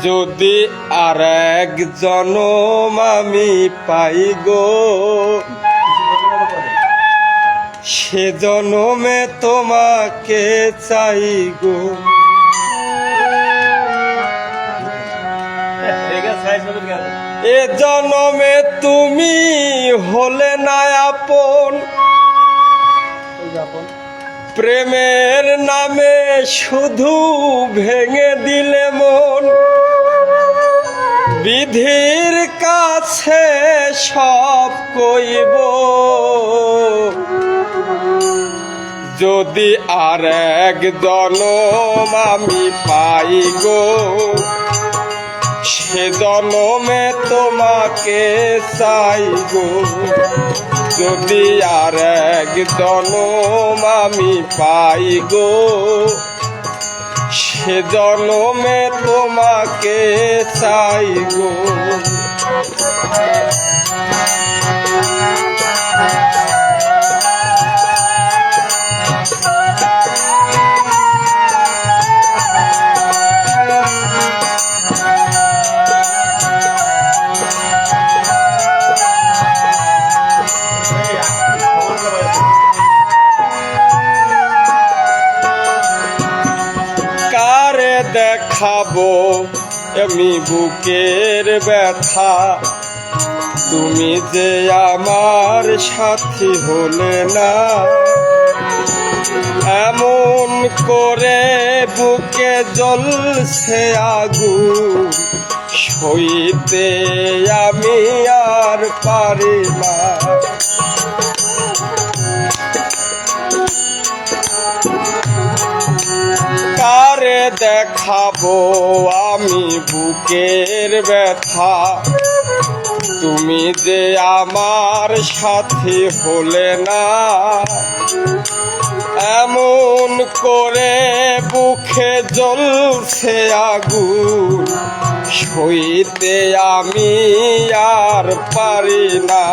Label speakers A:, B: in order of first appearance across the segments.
A: যদি আর এক জনম আমি পাই গো, সে জনমে তোমাকে চাই গো। এ জনমে তুমি হলে না আপন, প্রেমের নামে শুধু ভেঙে দিলে মন। বিধির কাছে সব কইব, যদি আর এক জনম আমি পাই গো, সে জনমে তোমাকে চাই গো। যদি আর এক জনম আমি পাই গো, সে জনমে তোমাকে চাই গো। দেখাবো আমি বুকের ব্যথা, তুমি যে আমার সাথী হলে না। এমন করে বুকে জ্বলছে আগুন, সইতে আমি আর পারি না। কারে দেখাবো আমি বুকের ব্যথা, তুমি যে আমার সাথী হলে না। এমন করে বুকে জ্বলছে আগুন, সইতে আমি আর পারি না।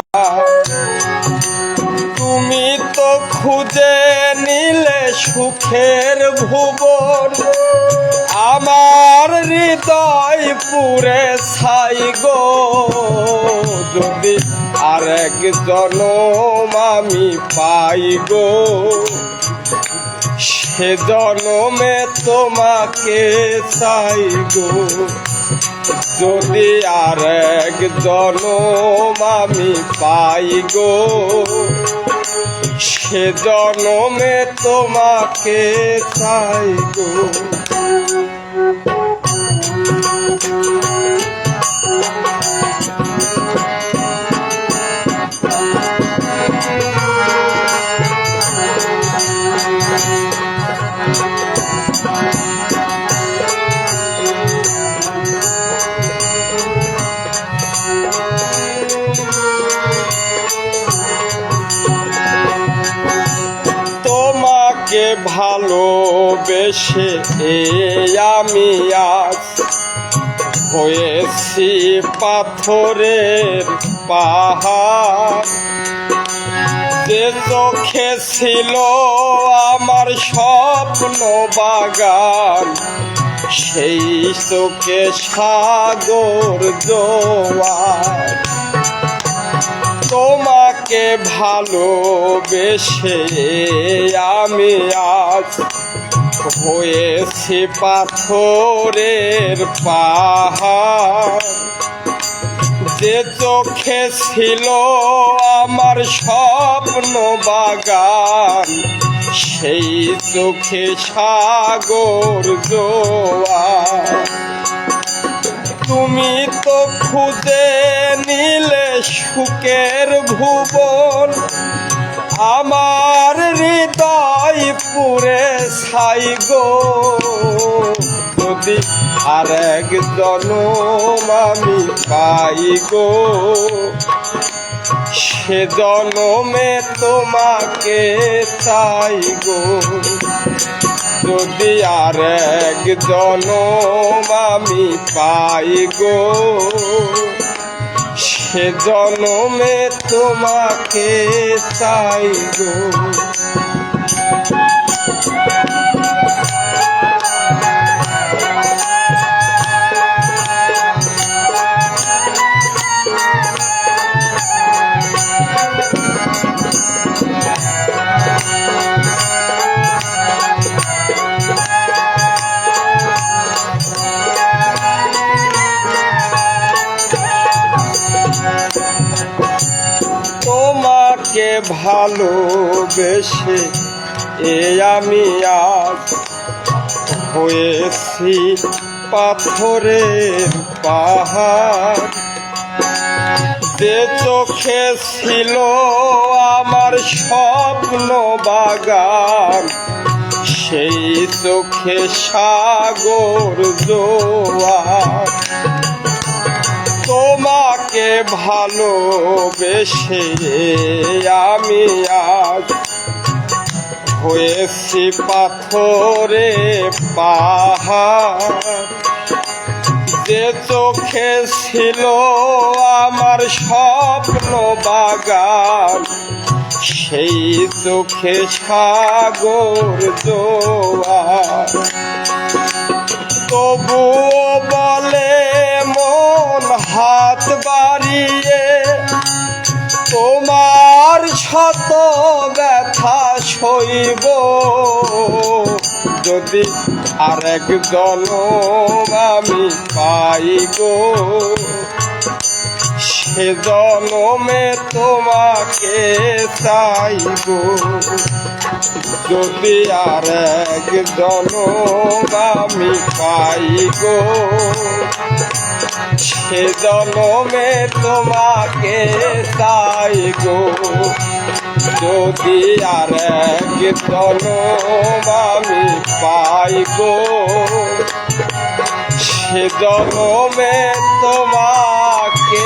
A: তুমি তো খুঁজে নিলে সুখের ভুবন, আমার হৃদয় পুরে ছাই গো। যদি আর এক জনম আমি পাই গো, সে জনমে তোমাকে চাই গো। যদি আর এক জনম আমি পাই গো, সে জনমে তোমাকে চাই গো। ভালোবেসে আমি আজ হয়েছি পাথরের পাহাড়। যে চোখে ছিল আমার স্বপ্ন বাগান, সেই চোখে সাগর জোয়ার। তোমাকে ভালোবেসে আমি আজ হয়েছি পাথরের পাহাড়। যে চোখে ছিল আমার স্বপ্ন বাগান, সেই চোখে সাগর জোয়ার। তুমি তো খুঁজে নিলে সুখের ভুবন, আমার হৃদয় পুরে ছাই গো। যদি আর এক জনম আমি পাই গো, সে জনমে তোমাকে চাই গো। যদি আর এক জনম আমি পাই গো, সে জনমে তোমাকে চাই গো। তোমাকে ভালোবেসে আমি আজ হয়েছি পাথরের পাহাড়। যে চোখে ছিল আমার স্বপ্ন বাগান, সেই চোখে সাগর জোয়ার। তোমাকে ভালোবেসে আমি আজ হয়েছি পাথরে পাহাড়। যে চোখে ছিল আমার স্বপ্ন বাগান, সেই চোখে সাগর জোয়ার। তবুও বলে মন হাত বাড়িয়ে, তোমার শত ব্যথা সইব যদি আরেক জনম আমি পাই গো। সে জনমে তোমাকে চাইব যদি আরেক জনম আমি পাই গো। সে জনমে তোমাকে চাই গো যদি আরেক জনম আমি পাই গো। সে জনমে তোমাকে